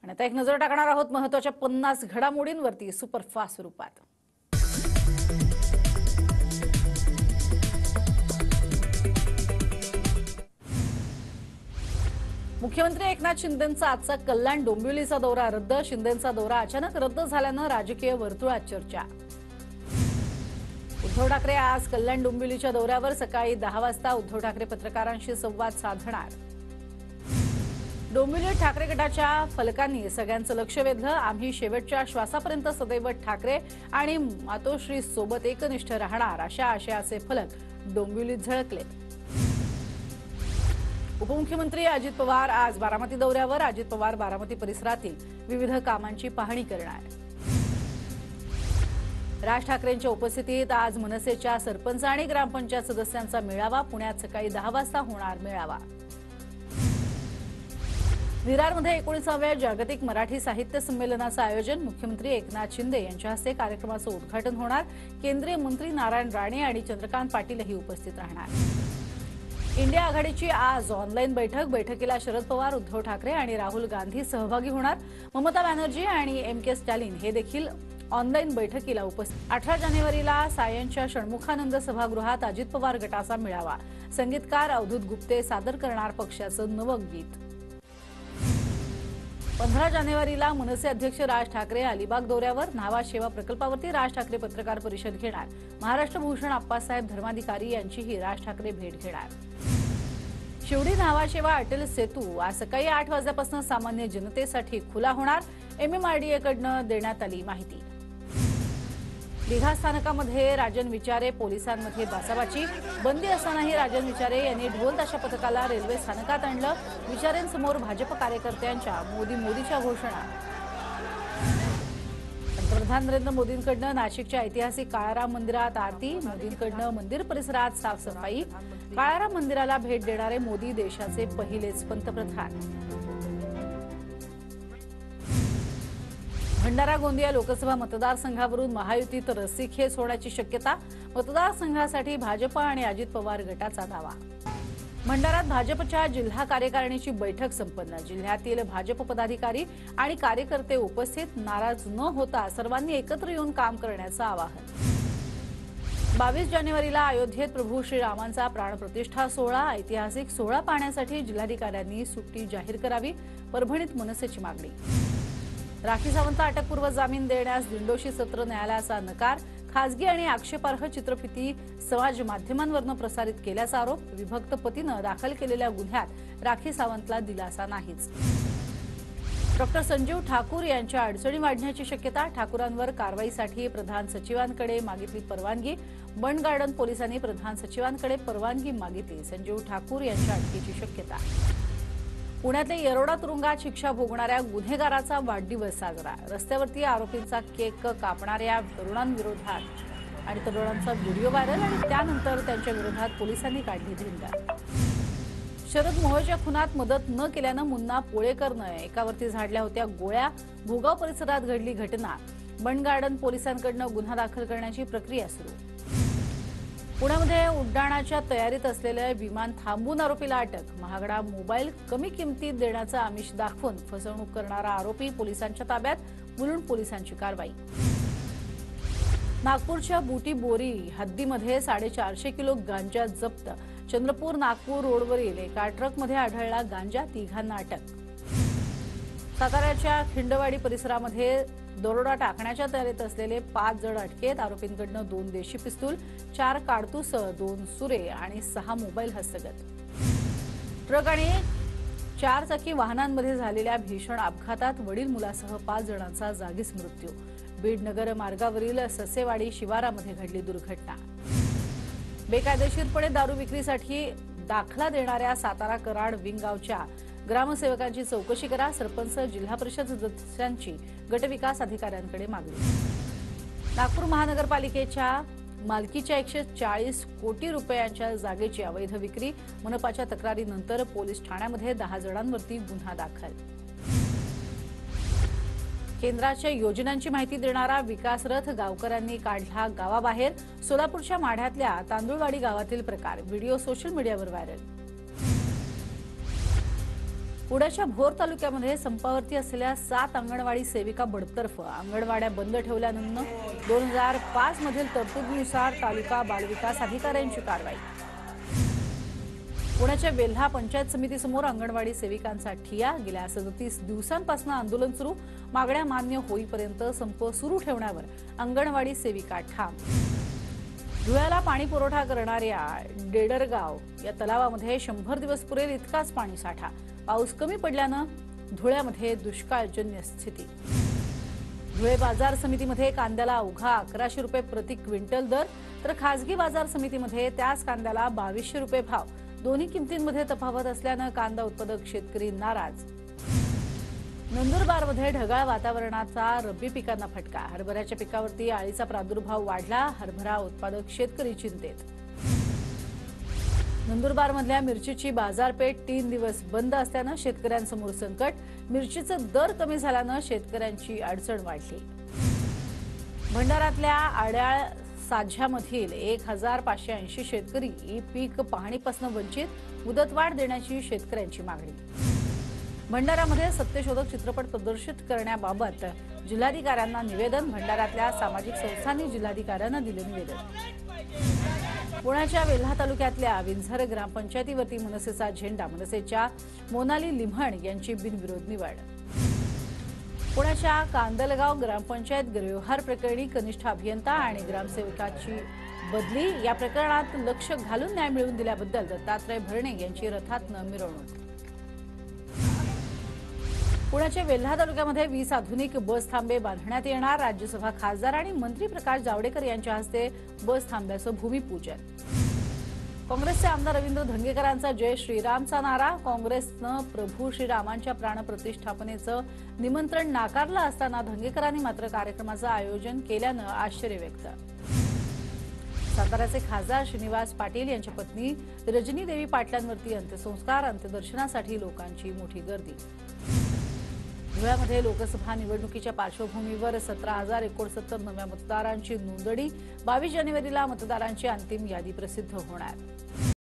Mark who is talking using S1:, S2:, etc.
S1: आता एक नजर टाकणार आहोत महत्त्वाच्या 50 घडामोडींवरती सुपरफास्ट स्वरूपात। मुख्यमंत्री एकनाथ शिंदेंचा आजचा कल्याण डोंबिवलीचा दौरा रद्द। शिंदेंचा दौरा अचानक रद्द झाल्यानं राजकीय वर्तुळात चर्चा। उद्धव ठाकरे आज कल्याण डोंबिवलीच्या दौऱ्यावर सकाळी 10 वाजता उद्धव ठाकरे पत्रकारांशी संवाद साधणार। डोंबिवली ठाकरे गटाच्या फलकांनी सगळ्यांचं लक्ष वेधलं। आम्ही शेवटच्या श्वासापर्यंत सदैव ठाकरे आणि मातोश्री सोबत एकनिष्ठ राहणार अशा आशयाचे फलक डोंबिवलीत झळकले। उपमुख्यमंत्री अजित पवार आज बारामती दौऱ्यावर। अजित पवार बारामती परिसरातील विविध कामांची पाहणी करणार। राज ठाकरेंच्या उपस्थितीत आज मनसेच्या सरपंच आणि ग्रामपंचायत सदस्यांचा मेळावा। पुण्यात सकाळी 10 वाजता होणार मेळावा। विरारमध्ये 19व्या जागतिक मराठी साहित्य संमेलनाचं आयोजन। मुख्यमंत्री एकनाथ शिंदे यांच्या हस्ते कार्यक्रमाचं उद्घाटन होणार। केंद्रीय मंत्री नारायण राणे आणि चंद्रकांत पाटीलही उपस्थित राहणार। इंडिया आघाडीची आज ऑनलाईन बैठक। बैठकीला शरद पवार, उद्धव ठाकरे आणि राहुल गांधी सहभागी होणार। ममता बॅनर्जी आणि एम.के. स्टॅलिन हे देखील ऑनलाईन बैठकीला उपस्थित। 18 जानेवारीला सायनच्या षण्मुखानंद सभागृहात अजित पवार गटाचा मेळावा। संगीतकार अवधूत गुप्ते सादर करणार पक्षाचं नवं गीत। 15 जानेवारीला मनसे अध्यक्ष राज ठाकरे अलिबाग दौऱ्यावर। न्हावा शेवा प्रकल्पावरती राज ठाकरे पत्रकार परिषद घेणार। महाराष्ट्र भूषण आप्पासाहेब धर्माधिकारी यांचीही राज ठाकरे भेट घेणार। शिवडी न्हावा शेवा अटल सेतू आज सकाळी 8 वाजल्यापासून सामान्य जनतेसाठी खुला होणार। MMRDA-कडून देण्यात आली माहिती। दिघा स्थानकामध्ये राजन विचारे पोलिसांमध्ये बाचाबाची। बंदी असतानाही राजन विचारे यांनी ढोल ताशा पथकाला रेल्वे स्थानकात आणलं। विचारेंसमोर भाजप कार्यकर्त्यांच्या मोदीच्या घोषणा। पंतप्रधान नरेंद्र मोदींकडून नाशिकच्या ऐतिहासिक काळाराम मंदिरात आरती। मोदींकडून मंदिर परिसरात साफसफाई। काळाराम मंदिराला भेट देणारे मोदी देशाचे पहिलेच पंतप्रधान। भंडारा गोंदिया लोकसभा मतदारसंघावरून महायुतीत रस्सीखेच होण्याची शक्यता। मतदारसंघासाठी भाजप आणि अजित पवार गटाचा दावा। भंडारात भाजपच्या जिल्हा कार्यकारिणीची बैठक संपन्न। जिल्ह्यातील भाजप पदाधिकारी आणि कार्यकर्ते उपस्थित। नाराज न होता सर्वांनी एकत्र येऊन काम करण्याचं आवाहन। 22 जानेवारीला अयोध्येत प्रभू श्रीरामांचा प्राणप्रतिष्ठा सोहळा। ऐतिहासिक सोहळा पाहण्यासाठी जिल्हाधिकाऱ्यांनी सुट्टी जाहीर करावी। परभणीत मनसेची मागणी। राखी सावंतला अटकपूर्व जामीन देण्यास दिंडोशी सत्र न्यायालयाचा नकार। खासगी आणि आक्षेपार्ह चित्रफिती समाज माध्यमांवरून प्रसारित केल्याचा आरोप। विभक्त पतीनं दाखल केलेल्या गुन्ह्यात राखी सावंतला दिलासा नाहीच। डॉक्टर संजीव ठाकूर यांच्या अडचणी वाढण्याची शक्यता। ठाकूरांवर कारवाईसाठी प्रधान सचिवांकडे मागितली परवानगी। बंड गार्डन पोलिसांनी प्रधान सचिवांकडे परवानगी मागितली। संजीव ठाकूर यांच्या अटकेची शक्यता। पुण्यातल्या येरोडा तुरुंगात शिक्षा भोगणाऱ्या गुन्हेगाराचा वाढदिवस साजरा। रस्त्यावरती आरोपींचा केक कापणाऱ्या तरुणांविरोधात आणि तरुणांचा व्हिडिओ व्हायरल आणि त्यानंतर त्यांच्या विरोधात पोलिसांनी काढली धिंड। शरद मोहोळच्या खुनात मदत न केल्यानं मुन्ना पोळेकरनं एकावरती झाडल्या होत्या गोळ्या। भोगाव परिसरात घडली घटना। बंड गार्डन पोलिसांकडून गुन्हा दाखल करण्याची प्रक्रिया सुरू। पुण्यामध्ये उड्डाणाच्या तयारीत असलेले विमान थांबवून आरोपीला अटक। महागडा मोबाईल कमी किमतीत देण्याचा आमिष दाखवून फसवणूक करणारा आरोपी पोलिसांच्या ताब्यात। मुलुंड पोलिसांची कारवाई। नागपूरच्या बुटी बोरी हद्दीमध्ये 450 किलो गांजा जप्त। चंद्रपूर नागपूर रोडवरील एका ट्रकमध्ये आढळला गांजा। तिघांना अटक। साताऱ्याच्या खिंडवाडी परिसरामध्ये दरोडा टाकण्याच्या तयारीत असलेले 5 जण अटकेत। आरोपींकडून 2 देशी पिस्तूल, 4 काडतूस, 2 सुरे आणि 6 मोबाईल हस्तगत। ट्रक आणि 4 चाकी वाहनांमध्ये झालेल्या भीषण अपघातात वडील मुलासह 5 जणांचा जागीच मृत्यू। बीड नगर मार्गावरील ससेवाडी शिवारामध्ये घडली दुर्घटना। बेकायदेशीरपणे दारू विक्रीसाठी दाखला देणाऱ्या सातारा कराड विंगावच्या ग्रामसेवकांची चौकशी करा। सरपंच, जिल्हा परिषद सदस्यांची गटविकास अधिकाऱ्यांकडे मागणी। नागपूर महानगरपालिकेच्या मालकीच्या 140 कोटी रुपयांच्या जागेची अवैध विक्री। मनपाच्या तक्रारीनंतर पोलीस ठाण्यामध्ये 10 जणांवरती गुन्हा दाखल। केंद्राच्या योजनांची माहिती देणारा विकास रथ गावकऱ्यांनी काढला गावाबाहेर। सोलापूरच्या माढ्यातल्या तांदुळवाडी गावातील प्रकार व्हिडिओ सोशल मीडियावर व्हायरल। पुण्याच्या भोर तालुक्यामध्ये संपावरती असलेल्या 7 अंगणवाडी सेविका बडतर्फ. अंगणवाड्या बंद ठेवल्यानंतर 2005 मधील तरतुदीनुसार तालुका बालविकास अधिकाऱ्यांची कारवाई. पुण्याच्या वेल्हा पंचायत समितीसमोर अंगणवाडी सेविकांचा ठिय्या. गेल्या 37 दिवसांपासून आंदोलन सुरू. मागण्या मान्य होईपर्यंत संप सुरू ठेवण्यावर अंगणवाडी सेविका ठाम. धुळ्याला पाणी पुरवठा करणाऱ्या डेडरगाव या तलावामध्ये 100 दिवस पुरेल इतकाच पाणी साठा. पाऊस कमी पडल्यानं धुळ्यामध्ये दुष्काळजन्य स्थिती. धुळे बाजार समितीमध्ये कांद्याला अवघा 1100 रुपये प्रति क्विंटल दर, तर खासगी बाजार समितीमध्ये त्याच कांद्याला 2200 रुपये भाव. दोन्ही किमतींमध्ये तफावत असल्यानं कांदा उत्पादक शेतकरी नाराज. नंदुरबारमध्ये ढगाळ वातावरणाचा रब्बी पिकांना फटका. हरभऱ्याच्या पिकावरती अळीचा प्रादुर्भाव वाढला. हरभरा उत्पादक शेतकरी चिंतेत. नंदुरबारमधल्या मिरचीची बाजारपेठ 3 दिवस बंद असल्यानं शेतकऱ्यांसमोर संकट. मिरचीचे दर कमी झाल्यानं शेतकऱ्यांची अडचण वाढली. भंडाऱ्यातल्या आड्याळ साज्यामधील 1580 शेतकरी पीक पाहणीपासून वंचित. मुदतवाढ देण्याची शेतकऱ्यांची मागणी. भंडाऱ्यामध्ये सत्यशोधक चित्रपट प्रदर्शित करण्याबाबत जिल्हाधिकाऱ्यांना निवेदन. भंडाऱ्यातल्या सामाजिक संस्थांनी जिल्हाधिकाऱ्यांना दिले निवेदन. पुण्याच्या वेल्हा तालुक्यातल्या विंझर ग्रामपंचायतीवरती मनसेचा झेंडा. मनसेच्या मोनाली लिम्हण यांची बिनविरोध निवड. पुण्याच्या कांदलगाव ग्रामपंचायत गैरव्यवहार प्रकरणी कनिष्ठ अभियंता आणि ग्रामसेवकाची बदली. या प्रकरणात लक्ष घालून न्याय मिळवून दिल्याबद्दल दत्तात्रय भरणे यांची रथातनं मिरवणूक. पुण्याच्या वेल्हा तालुक्यामध्ये 20 आधुनिक बस थांबे बांधण्यात येणार. राज्यसभा खासदार आणि मंत्री प्रकाश जावडेकर यांच्या हस्ते बस थांब्याचं भूमिपूजन. काँग्रेसचे आमदार रवींद्र धंगेकरांचा जय श्रीरामचा नारा. काँग्रेसनं प्रभू श्रीरामांच्या प्राणप्रतिष्ठापनेचं निमंत्रण नाकारलं असताना धंगेकरांनी मात्र कार्यक्रमाचं आयोजन केल्यानं आश्चर्य व्यक्त. साताऱ्याचे खासदार श्रीनिवास पाटील यांच्या पत्नी रजनी देवी पाटलांवरती अंत्यसंस्कार. अंत्यदर्शनासाठी लोकांची मोठी गर्दी. धुळ्यामध्ये लोकसभा निवडणुकीच्या पार्श्वभूमीवर 17,069 नव्या मतदारांची नोंदणी. 22 जानेवारीला मतदारांची अंतिम यादी प्रसिद्ध होणार.